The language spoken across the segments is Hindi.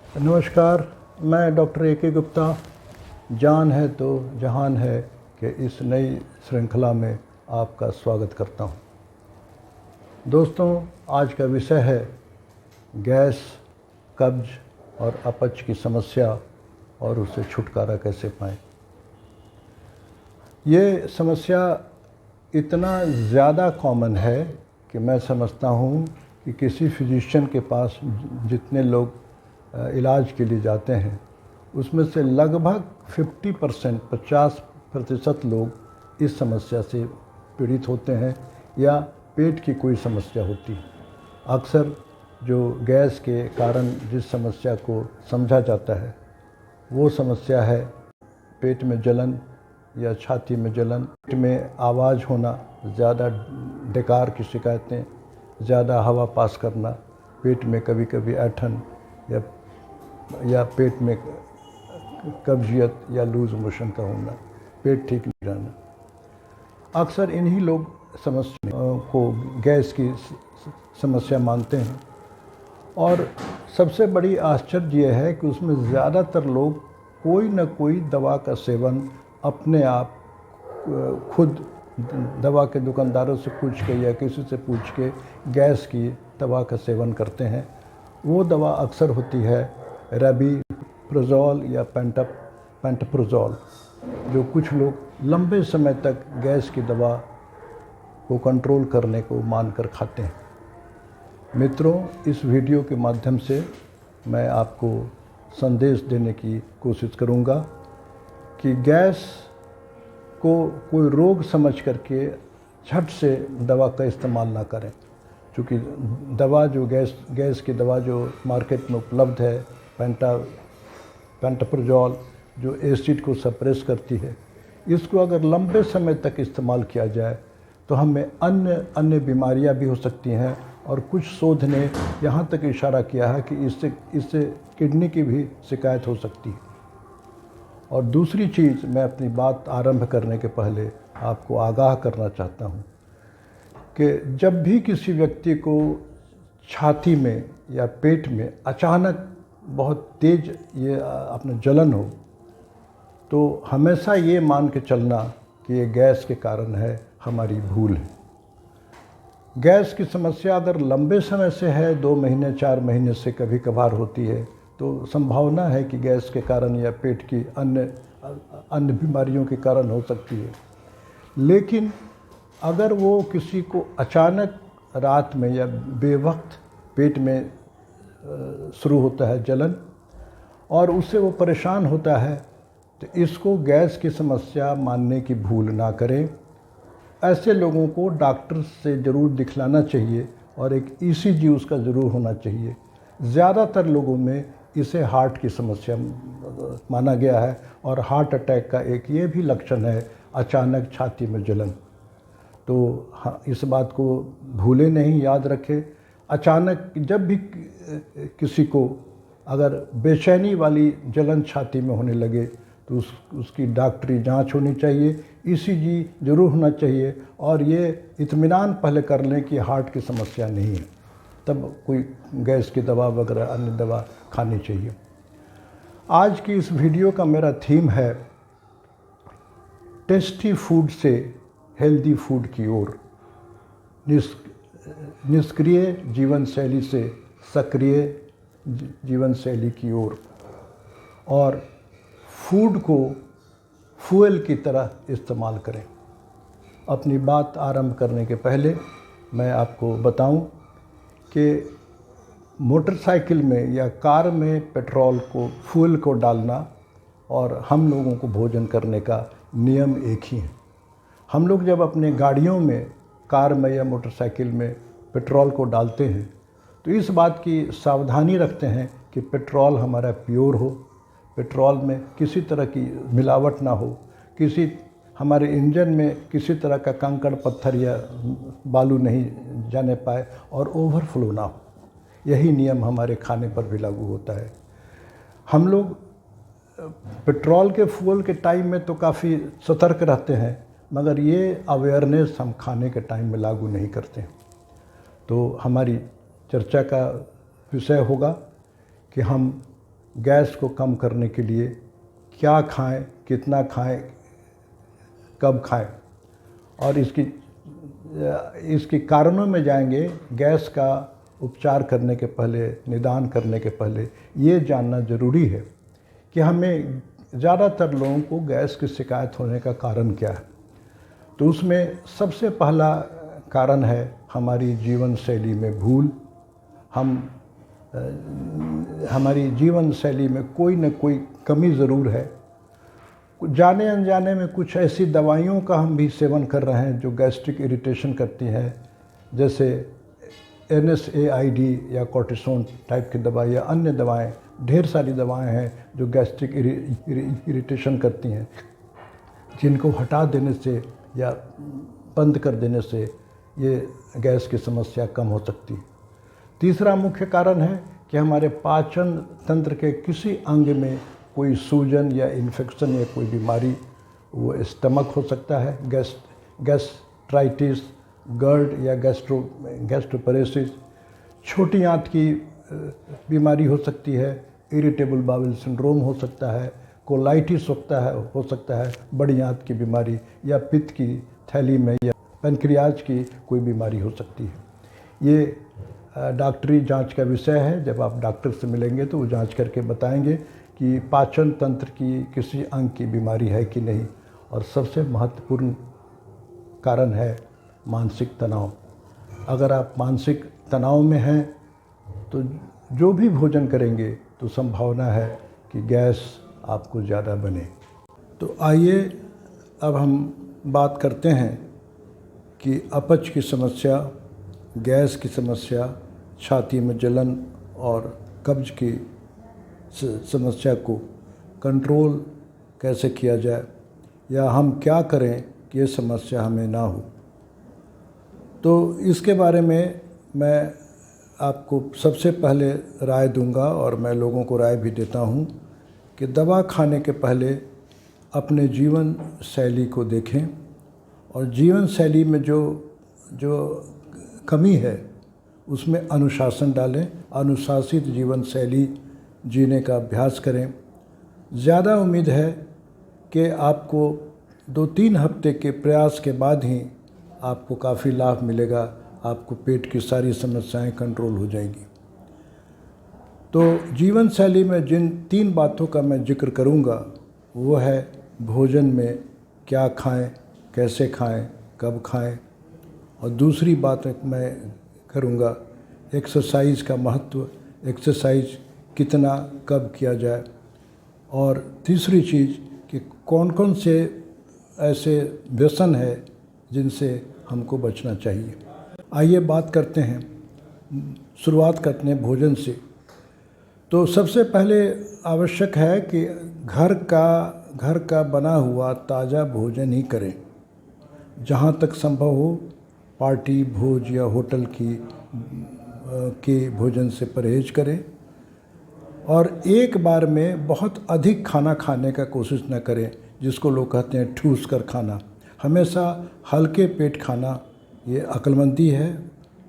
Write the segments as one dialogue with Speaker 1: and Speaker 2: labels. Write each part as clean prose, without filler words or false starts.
Speaker 1: नमस्कार। मैं डॉक्टर ए.के. गुप्ता जान है तो जहान है कि इस नई श्रृंखला में आपका स्वागत करता हूं। दोस्तों, आज का विषय है गैस, कब्ज और अपच की समस्या और उससे छुटकारा कैसे पाएं। ये समस्या इतना ज़्यादा कॉमन है कि मैं समझता हूँ कि किसी फिजिशियन के पास जितने लोग इलाज के लिए जाते हैं उसमें से लगभग 50% लोग इस समस्या से पीड़ित होते हैं या पेट की कोई समस्या होती है। अक्सर जो गैस के कारण जिस समस्या को समझा जाता है वो समस्या है पेट में जलन या छाती में जलन, पेट में आवाज़ होना, ज़्यादा डकार की शिकायतें, ज़्यादा हवा पास करना, पेट में कभी कभी ऐंठन या पेट में कब्जियत या लूज मोशन का होना, पेट ठीक नहीं रहना। अक्सर इन्हीं लोग समस्या को गैस की समस्या मानते हैं और सबसे बड़ी आश्चर्य यह है कि उसमें ज़्यादातर लोग कोई न कोई दवा का सेवन अपने आप खुद दवा के दुकानदारों से पूछ के या किसी से पूछ के गैस की दवा का सेवन करते हैं। वो दवा अक्सर होती है रेबीप्रोजोल या पेंटोप्रोजोल, जो कुछ लोग लंबे समय तक गैस की दवा को कंट्रोल करने को मानकर खाते हैं। मित्रों, इस वीडियो के माध्यम से मैं आपको संदेश देने की कोशिश करूंगा कि गैस को कोई रोग समझ करके झट से दवा का इस्तेमाल ना करें, क्योंकि दवा जो गैस की दवा जो मार्केट में उपलब्ध है, पेंटोप्रोजोल, जो एसिड को सप्रेस करती है, इसको अगर लंबे समय तक इस्तेमाल किया जाए तो हमें अन्य बीमारियां भी हो सकती हैं। और कुछ शोध ने यहाँ तक इशारा किया है कि इससे किडनी की भी शिकायत हो सकती है। और दूसरी चीज़, मैं अपनी बात आरंभ करने के पहले आपको आगाह करना चाहता हूँ कि जब भी किसी व्यक्ति को छाती में या पेट में अचानक बहुत तेज ये अपना जलन हो तो हमेशा ये मान के चलना कि ये गैस के कारण है, हमारी भूल है। गैस की समस्या अगर लंबे समय से है, 2 महीने 4 महीने से कभी कभार होती है, तो संभावना है कि गैस के कारण या पेट की अन्य बीमारियों के कारण हो सकती है। लेकिन अगर वो किसी को अचानक रात में या बेवक्त पेट में शुरू होता है जलन और उससे वो परेशान होता है, तो इसको गैस की समस्या मानने की भूल ना करें। ऐसे लोगों को डॉक्टर से ज़रूर दिखलाना चाहिए और एक ईसीजी उसका ज़रूर होना चाहिए। ज़्यादातर लोगों में इसे हार्ट की समस्या माना गया है और हार्ट अटैक का एक ये भी लक्षण है अचानक छाती में जलन। तो हाँ, इस बात को भूले नहीं, याद रखें। अचानक जब भी किसी को अगर बेचैनी वाली जलन छाती में होने लगे तो उसकी डॉक्टरी जांच होनी चाहिए, ईसीजी ज़रूर होना चाहिए और ये इत्मीनान पहले कर लें कि हार्ट की समस्या नहीं है, तब कोई गैस की दवा वगैरह अन्य दवा खानी चाहिए। आज की इस वीडियो का मेरा थीम है टेस्टी फूड से हेल्दी फूड की ओर, निष्क्रिय जीवन शैली से सक्रिय जीवन शैली की ओर, और फूड को फ्यूल की तरह इस्तेमाल करें। अपनी बात आरंभ करने के पहले मैं आपको बताऊं कि मोटरसाइकिल में या कार में पेट्रोल को, फ्यूल को डालना और हम लोगों को भोजन करने का नियम एक ही है। हम लोग जब अपने गाड़ियों में, कार में या मोटरसाइकिल में पेट्रोल को डालते हैं तो इस बात की सावधानी रखते हैं कि पेट्रोल हमारा प्योर हो, पेट्रोल में किसी तरह की मिलावट ना हो, हमारे इंजन में किसी तरह का कंकड़ पत्थर या बालू नहीं जाने पाए और ओवरफ्लो ना हो। यही नियम हमारे खाने पर भी लागू होता है। हम लोग पेट्रोल के फ्यूल के टाइम में तो काफ़ी सतर्क रहते हैं, मगर ये अवेयरनेस हम खाने के टाइम में लागू नहीं करते। तो हमारी चर्चा का विषय होगा कि हम गैस को कम करने के लिए क्या खाएं, कितना खाएं, कब खाएं, और इसके कारणों में जाएंगे। गैस का उपचार करने के पहले, निदान करने के पहले ये जानना ज़रूरी है कि हमें ज़्यादातर लोगों को गैस की शिकायत होने का कारण क्या है। तो उसमें सबसे पहला कारण है हमारी जीवन शैली में भूल। हमारी जीवन शैली में कोई न कोई कमी ज़रूर है। जाने अनजाने में कुछ ऐसी दवाइयों का हम भी सेवन कर रहे हैं जो गैस्ट्रिक इरिटेशन करती हैं, जैसे NSAID या कॉर्टिसोन टाइप की दवाई या अन्य दवाएं, ढेर सारी दवाएं हैं जो गैस्ट्रिक इरिटेशन करती हैं, जिनको हटा देने से या बंद कर देने से ये गैस की समस्या कम हो सकती है। तीसरा मुख्य कारण है कि हमारे पाचन तंत्र के किसी अंग में कोई सूजन या इन्फेक्शन या कोई बीमारी, वो स्टमक हो सकता है, गैस्ट्राइटिस, GERD या गैस्ट्रोपरेसिस, छोटी आंत की बीमारी हो सकती है, इरिटेबल बाउल सिंड्रोम हो सकता है, कोलाइटिस हो सकता है, बड़ी आंत की बीमारी, या पित्त की थैली में या पैनक्रियाज की कोई बीमारी हो सकती है। ये डॉक्टरी जांच का विषय है। जब आप डॉक्टर से मिलेंगे तो वो जांच करके बताएंगे कि पाचन तंत्र की किसी अंग की बीमारी है कि नहीं। और सबसे महत्वपूर्ण कारण है मानसिक तनाव। अगर आप मानसिक तनाव में हैं तो जो भी भोजन करेंगे तो संभावना है कि गैस आपको ज़्यादा बने। तो आइए अब हम बात करते हैं कि अपच की समस्या, गैस की समस्या, छाती में जलन और कब्ज की समस्या को कंट्रोल कैसे किया जाए, या हम क्या करें कि ये समस्या हमें ना हो। तो इसके बारे में मैं आपको सबसे पहले राय दूंगा, और मैं लोगों को राय भी देता हूं कि दवा खाने के पहले अपने जीवन शैली को देखें, और जीवन शैली में जो कमी है उसमें अनुशासन डालें। अनुशासित जीवन शैली जीने का अभ्यास करें। ज़्यादा उम्मीद है कि आपको 2-3 हफ्ते के प्रयास के बाद ही आपको काफ़ी लाभ मिलेगा, आपको पेट की सारी समस्याएं कंट्रोल हो जाएगी। तो जीवन शैली में जिन 3 बातों का मैं जिक्र करूंगा वो है भोजन में क्या खाएं, कैसे खाएं, कब खाएं, और दूसरी बात मैं करूंगा एक्सरसाइज का महत्व, एक्सरसाइज कितना कब किया जाए, और तीसरी चीज़ कि कौन कौन से ऐसे व्यसन है जिनसे हमको बचना चाहिए। आइए बात करते हैं, शुरुआत करते हैं भोजन से। तो सबसे पहले आवश्यक है कि घर का बना हुआ ताज़ा भोजन ही करें। जहाँ तक संभव हो पार्टी भोज या होटल के भोजन से परहेज करें, और एक बार में बहुत अधिक खाना खाने का कोशिश न करें, जिसको लोग कहते हैं ठूस कर खाना। हमेशा हल्के पेट खाना, ये अक्लमंदी है,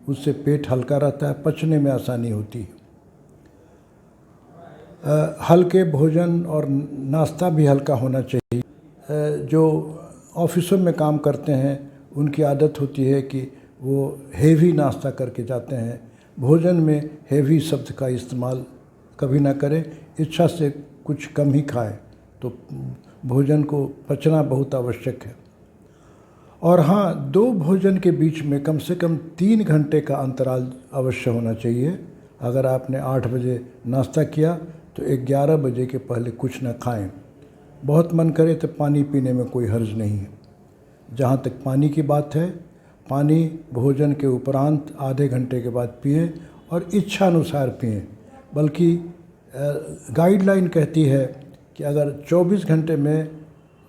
Speaker 1: उससे पेट हल्का रहता है, पचने में आसानी होती है। हल्के भोजन और नाश्ता भी हल्का होना चाहिए। जो ऑफिसों में काम करते हैं उनकी आदत होती है कि वो हेवी नाश्ता करके जाते हैं। भोजन में हेवी शब्द का इस्तेमाल कभी ना करें, इच्छा से कुछ कम ही खाएं, तो भोजन को पचना बहुत आवश्यक है। और हाँ, 2 भोजन के बीच में कम से कम 3 घंटे का अंतराल अवश्य होना चाहिए। अगर आपने 8 बजे नाश्ता किया तो 11 बजे के पहले कुछ न खाएं। बहुत मन करे तो पानी पीने में कोई हर्ज नहीं है। जहाँ तक पानी की बात है, पानी भोजन के उपरांत आधे घंटे के बाद पिएं, और इच्छा अनुसार पिएं। बल्कि गाइडलाइन कहती है कि अगर 24 घंटे में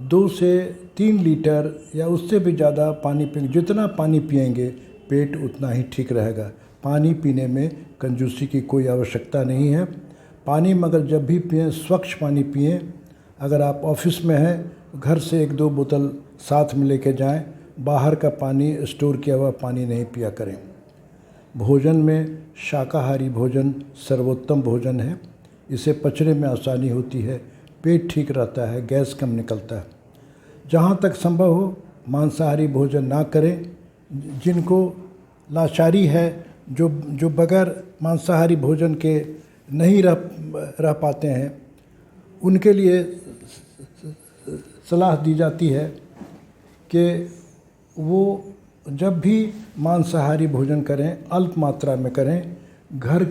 Speaker 1: 2 से 3 लीटर या उससे भी ज़्यादा पानी पिएंगे, जितना पानी पिएंगे पेट उतना ही ठीक रहेगा। पानी पीने में कंजूसी की कोई आवश्यकता नहीं है। पानी मगर जब भी पिएं स्वच्छ पानी पिएं। अगर आप ऑफिस में हैं, घर से 1-2 बोतल साथ में लेके जाएं। बाहर का पानी, स्टोर किया हुआ पानी नहीं पिया करें। भोजन में शाकाहारी भोजन सर्वोत्तम भोजन है। इससे पचने में आसानी होती है, पेट ठीक रहता है, गैस कम निकलता है। जहाँ तक संभव हो मांसाहारी भोजन ना करें। जिनको लाचारी है, जो बगैर मांसाहारी भोजन के नहीं रह पाते हैं, उनके लिए सलाह दी जाती है कि वो जब भी मांसाहारी भोजन करें अल्प मात्रा में करें। घर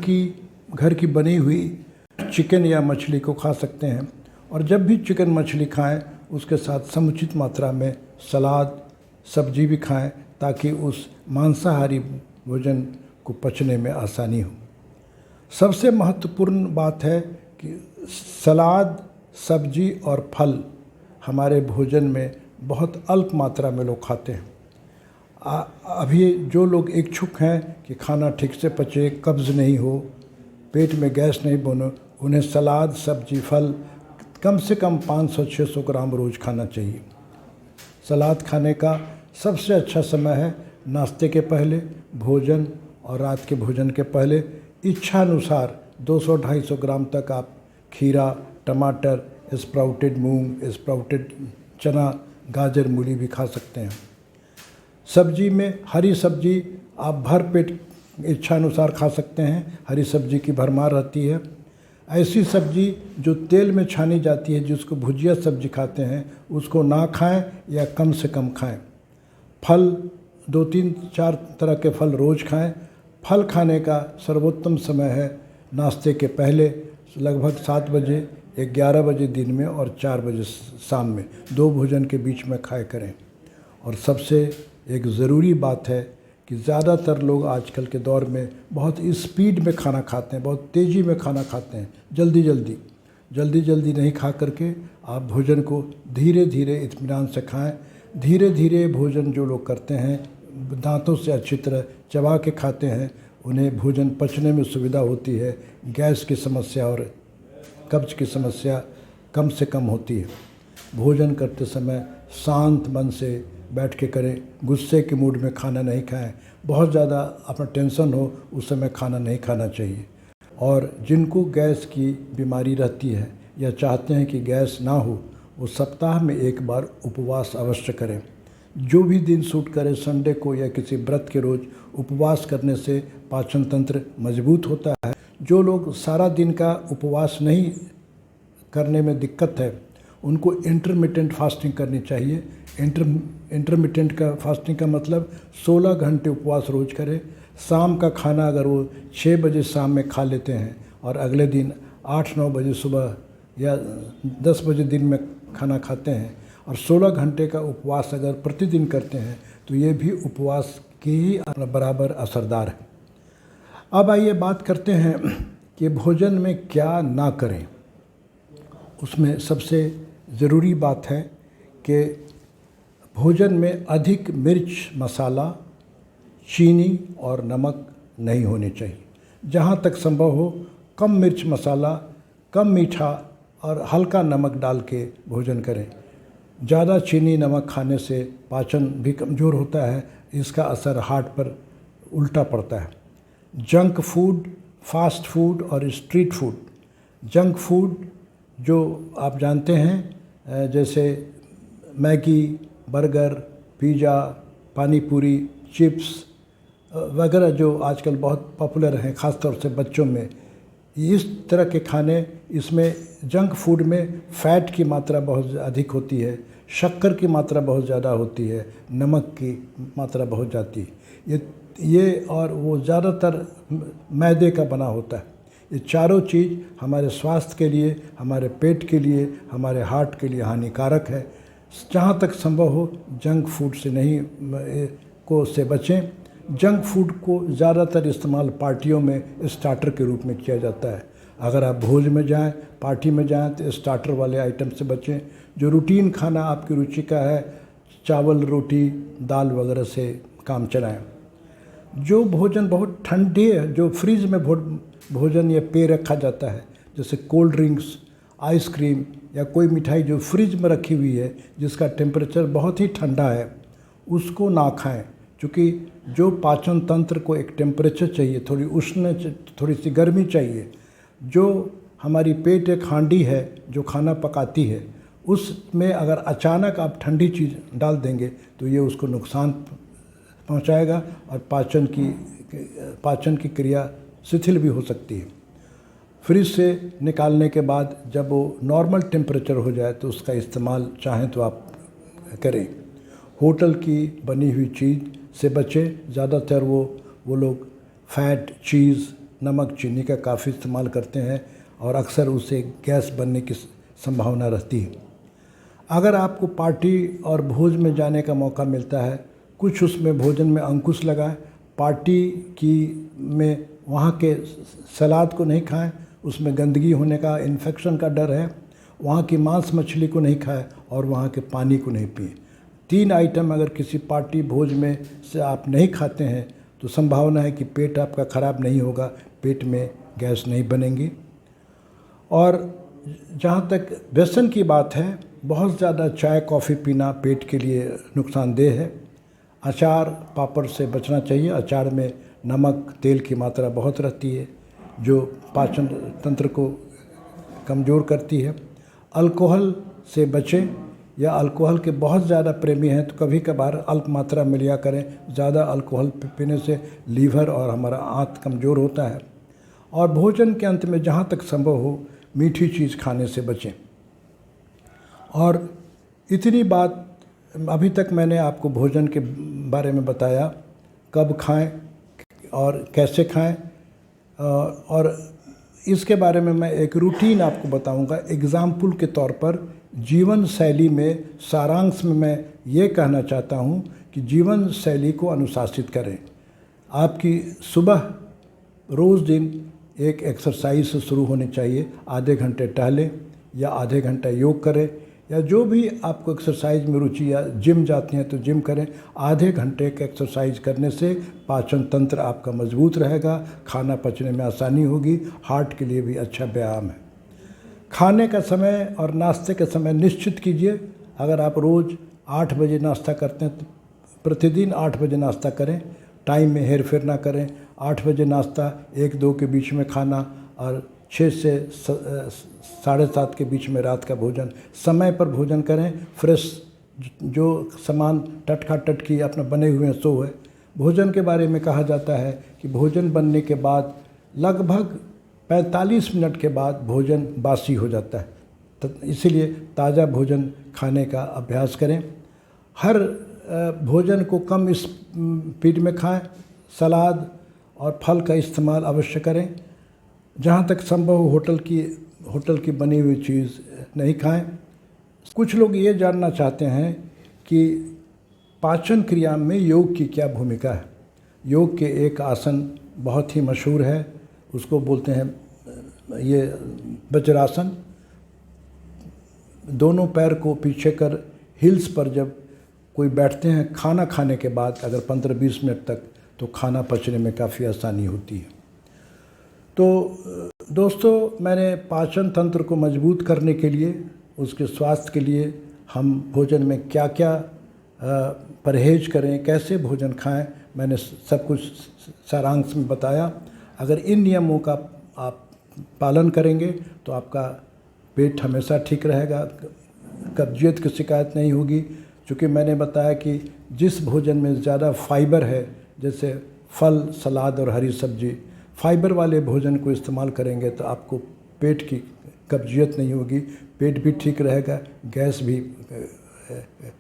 Speaker 1: की बनी हुई चिकन या मछली को खा सकते हैं, और जब भी चिकन मछली खाएं उसके साथ समुचित मात्रा में सलाद सब्जी भी खाएं, ताकि उस मांसाहारी भोजन को पचने में आसानी हो। सबसे महत्वपूर्ण बात है कि सलाद सब्जी और फल हमारे भोजन में बहुत अल्प मात्रा में लोग खाते हैं। अभी जो लोग इच्छुक हैं कि खाना ठीक से पचे, कब्ज़ नहीं हो, पेट में गैस नहीं बने, उन्हें सलाद सब्जी फल कम से कम 500-600 ग्राम रोज़ खाना चाहिए। सलाद खाने का सबसे अच्छा समय है नाश्ते के पहले, भोजन और रात के भोजन के पहले। इच्छानुसार 200-250 ग्राम तक आप खीरा, टमाटर, स्प्राउटेड मूंग, स्प्राउटेड चना, गाजर, मूली भी खा सकते हैं। सब्जी में हरी सब्जी आप भर पेट इच्छानुसार खा सकते हैं। हरी सब्जी की भरमार रहती है। ऐसी सब्जी जो तेल में छानी जाती है, जिसको भुजिया सब्जी खाते हैं, उसको ना खाएं या कम से कम खाएं। फल 2-3-4 तरह के फल रोज़ खाएं। फल खाने का सर्वोत्तम समय है नाश्ते के पहले, लगभग 7 बजे, 11 बजे दिन में और 4 बजे शाम में, 2 भोजन के बीच में खाया करें। और सबसे एक ज़रूरी बात है कि ज़्यादातर लोग आजकल के दौर में बहुत स्पीड में खाना खाते हैं, बहुत तेज़ी में खाना खाते हैं। जल्दी जल्दी नहीं खा करके आप भोजन को धीरे धीरे इत्मीनान से खाएं। धीरे धीरे भोजन जो लोग करते हैं, दांतों से अच्छी तरह चबा के खाते हैं, उन्हें भोजन पचने में सुविधा होती है। गैस की समस्या और कब्ज़ की समस्या कम से कम होती है। भोजन करते समय शांत मन से बैठ के करें। गुस्से के मूड में खाना नहीं खाएं। बहुत ज़्यादा अपना टेंशन हो उस समय खाना नहीं खाना चाहिए। और जिनको गैस की बीमारी रहती है या चाहते हैं कि गैस ना हो, वो सप्ताह में 1 बार उपवास अवश्य करें। जो भी दिन सूट करे, संडे को या किसी व्रत के रोज़ उपवास करने से पाचन तंत्र मजबूत होता है। जो लोग सारा दिन का उपवास नहीं करने में दिक्कत है, उनको इंटरमिटेंट फास्टिंग करनी चाहिए। इंटरमिटेंट का फास्टिंग का मतलब 16 घंटे उपवास रोज़ करें। शाम का खाना अगर वो 6 बजे शाम में खा लेते हैं और अगले दिन 8-9 बजे सुबह या 10 बजे दिन में खाना खाते हैं और 16 घंटे का उपवास अगर प्रतिदिन करते हैं, तो ये भी उपवास के ही बराबर असरदार है। अब आइए बात करते हैं कि भोजन में क्या ना करें। उसमें सबसे ज़रूरी बात है कि भोजन में अधिक मिर्च, मसाला, चीनी और नमक नहीं होने चाहिए। जहाँ तक संभव हो कम मिर्च मसाला, कम मीठा और हल्का नमक डाल के भोजन करें। ज़्यादा चीनी नमक खाने से पाचन भी कमज़ोर होता है, इसका असर हार्ट पर उल्टा पड़ता है। जंक फूड, फास्ट फूड और स्ट्रीट फूड। जंक फूड जो आप जानते हैं, जैसे मैगी, बर्गर, पिज़्ज़ा, पानी पूरी, चिप्स वगैरह जो आजकल बहुत पॉपुलर हैं, ख़ास तौर से बच्चों में, इस तरह के खाने, इसमें जंक फूड में फ़ैट की मात्रा बहुत अधिक होती है, शक्कर की मात्रा बहुत ज़्यादा होती है, नमक की मात्रा बहुत जाती है। ये और वो ज़्यादातर मैदे का बना होता है। ये चारों चीज़ हमारे स्वास्थ्य के लिए, हमारे पेट के लिए, हमारे हार्ट के लिए हानिकारक है। जहाँ तक संभव हो जंक फूड से बचें। जंक फूड को ज़्यादातर इस्तेमाल पार्टियों में स्टार्टर के रूप में किया जाता है। अगर आप भोज में जाएं, पार्टी में जाएं, तो स्टार्टर वाले आइटम से बचें। जो रूटीन खाना आपकी रुचि का है, चावल, रोटी, दाल वगैरह से काम चलाएं। जो भोजन बहुत ठंडे, जो फ्रिज में भोजन या पेय रखा जाता है, जैसे कोल्ड ड्रिंक्स, आइसक्रीम या कोई मिठाई जो फ्रिज में रखी हुई है, जिसका टेम्परेचर बहुत ही ठंडा है, उसको ना खाएं। क्योंकि जो पाचन तंत्र को एक टेम्परेचर चाहिए, थोड़ी उष्ण, थोड़ी सी गर्मी चाहिए, जो हमारी पेट एक हांडी है जो खाना पकाती है, उसमें अगर अचानक आप ठंडी चीज़ डाल देंगे तो ये उसको नुकसान पहुंचाएगा और पाचन की क्रिया शिथिल भी हो सकती है। फ्रिज से निकालने के बाद जब वो नॉर्मल टेम्परेचर हो जाए तो उसका इस्तेमाल चाहें तो आप करें। होटल की बनी हुई चीज़ से बचें। ज़्यादातर वो लोग फैट, चीज़, नमक, चीनी का काफ़ी इस्तेमाल करते हैं और अक्सर उससे गैस बनने की संभावना रहती है। अगर आपको पार्टी और भोज में जाने का मौका मिलता है, कुछ उसमें भोजन में अंकुश लगाएं। पार्टी में वहाँ के सलाद को नहीं खाएं, उसमें गंदगी होने का, इन्फेक्शन का डर है। वहाँ की मांस मछली को नहीं खाएं और वहाँ के पानी को नहीं पिएं। 3 आइटम अगर किसी पार्टी भोज में से आप नहीं खाते हैं तो संभावना है कि पेट आपका ख़राब नहीं होगा, पेट में गैस नहीं बनेगी। और जहाँ तक व्यसन की बात है, बहुत ज़्यादा चाय कॉफ़ी पीना पेट के लिए नुकसानदेह है। अचार पापड़ से बचना चाहिए। अचार में नमक, तेल की मात्रा बहुत रहती है जो पाचन तंत्र को कमज़ोर करती है। अल्कोहल से बचें, या अल्कोहल के बहुत ज़्यादा प्रेमी हैं तो कभी कभार अल्प मात्रा में लिया करें। ज़्यादा अल्कोहल पीने से लीवर और हमारा आंत कमज़ोर होता है। और भोजन के अंत में जहाँ तक संभव हो मीठी चीज़ खाने से बचें। और इतनी बात अभी तक मैंने आपको भोजन के बारे में बताया, कब खाएं और कैसे खाएं, और इसके बारे में मैं एक रूटीन आपको बताऊंगा। एग्ज़ाम्पल के तौर पर जीवन शैली में सारांश में मैं ये कहना चाहता हूँ कि जीवन शैली को अनुशासित करें। आपकी सुबह रोज़ दिन एक एक्सरसाइज से शुरू होनी चाहिए। आधे घंटे टहलें या आधे घंटा योग करें, या जो भी आपको एक्सरसाइज में रुचि, या जिम जाते हैं तो जिम करें। आधे घंटे के एक्सरसाइज करने से पाचन तंत्र आपका मजबूत रहेगा, खाना पचने में आसानी होगी, हार्ट के लिए भी अच्छा व्यायाम है। खाने का समय और नाश्ते के समय निश्चित कीजिए। अगर आप रोज़ 8 बजे नाश्ता करते हैं तो प्रतिदिन 8 बजे नाश्ता करें, टाइम में हेर फेर ना करें। 8 बजे नाश्ता, 1-2 के बीच में खाना, और 6 से 7:30 के बीच में रात का भोजन। समय पर भोजन करें। फ्रेश जो सामान टटका टटकी अपना बने हुए हैं सो है। भोजन के बारे में कहा जाता है कि भोजन बनने के बाद लगभग 45 मिनट के बाद भोजन बासी हो जाता है, तो इसीलिए ताज़ा भोजन खाने का अभ्यास करें। हर भोजन को कम स्पीड में खाएं। सलाद और फल का इस्तेमाल अवश्य करें। जहाँ तक संभव हो होटल की बनी हुई चीज़ नहीं खाएं। कुछ लोग ये जानना चाहते हैं कि पाचन क्रिया में योग की क्या भूमिका है। योग के एक आसन बहुत ही मशहूर है, उसको बोलते हैं ये वज्रासन। दोनों पैर को पीछे कर हिल्स पर जब कोई बैठते हैं खाना खाने के बाद, अगर 15-20 मिनट तक, तो खाना पचने में काफ़ी आसानी होती है। तो दोस्तों, मैंने पाचन तंत्र को मजबूत करने के लिए, उसके स्वास्थ्य के लिए हम भोजन में क्या क्या परहेज करें, कैसे भोजन खाएं, मैंने सब कुछ सारांश में बताया। अगर इन नियमों का आप पालन करेंगे तो आपका पेट हमेशा ठीक रहेगा, कब्जियत की शिकायत नहीं होगी। चूँकि मैंने बताया कि जिस भोजन में ज़्यादा फाइबर है, जैसे फल, सलाद और हरी सब्जी, फाइबर वाले भोजन को इस्तेमाल करेंगे तो आपको पेट की कब्जियत नहीं होगी, पेट भी ठीक रहेगा, गैस भी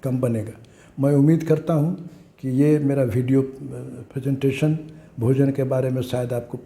Speaker 1: कम बनेगा। मैं उम्मीद करता हूँ कि ये मेरा वीडियो प्रेजेंटेशन भोजन के बारे में शायद आपको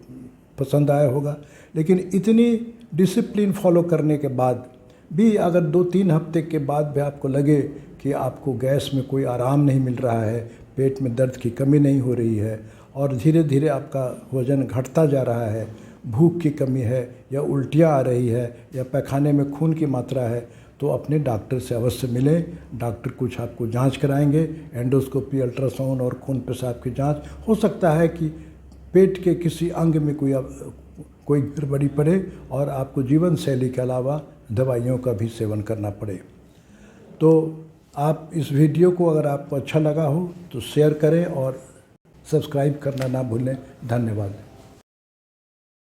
Speaker 1: पसंद आया होगा। लेकिन इतनी डिसिप्लिन फॉलो करने के बाद भी अगर 2-3 हफ्ते के बाद भी आपको लगे कि आपको गैस में कोई आराम नहीं मिल रहा है, पेट में दर्द की कमी नहीं हो रही है और धीरे धीरे आपका वज़न घटता जा रहा है, भूख की कमी है या उल्टियाँ आ रही है या पैखाने में खून की मात्रा है, तो अपने डॉक्टर से अवश्य मिलें। डॉक्टर कुछ आपको जांच कराएंगे, एंडोस्कोपी, अल्ट्रासाउंड और खून पेशाब की जांच। हो सकता है कि पेट के किसी अंग में कोई गड़बड़ी पड़े और आपको जीवन शैली के अलावा दवाइयों का भी सेवन करना पड़े। तो आप इस वीडियो को अगर आपको अच्छा लगा हो तो शेयर करें और सब्सक्राइब करना ना भूलें। धन्यवाद।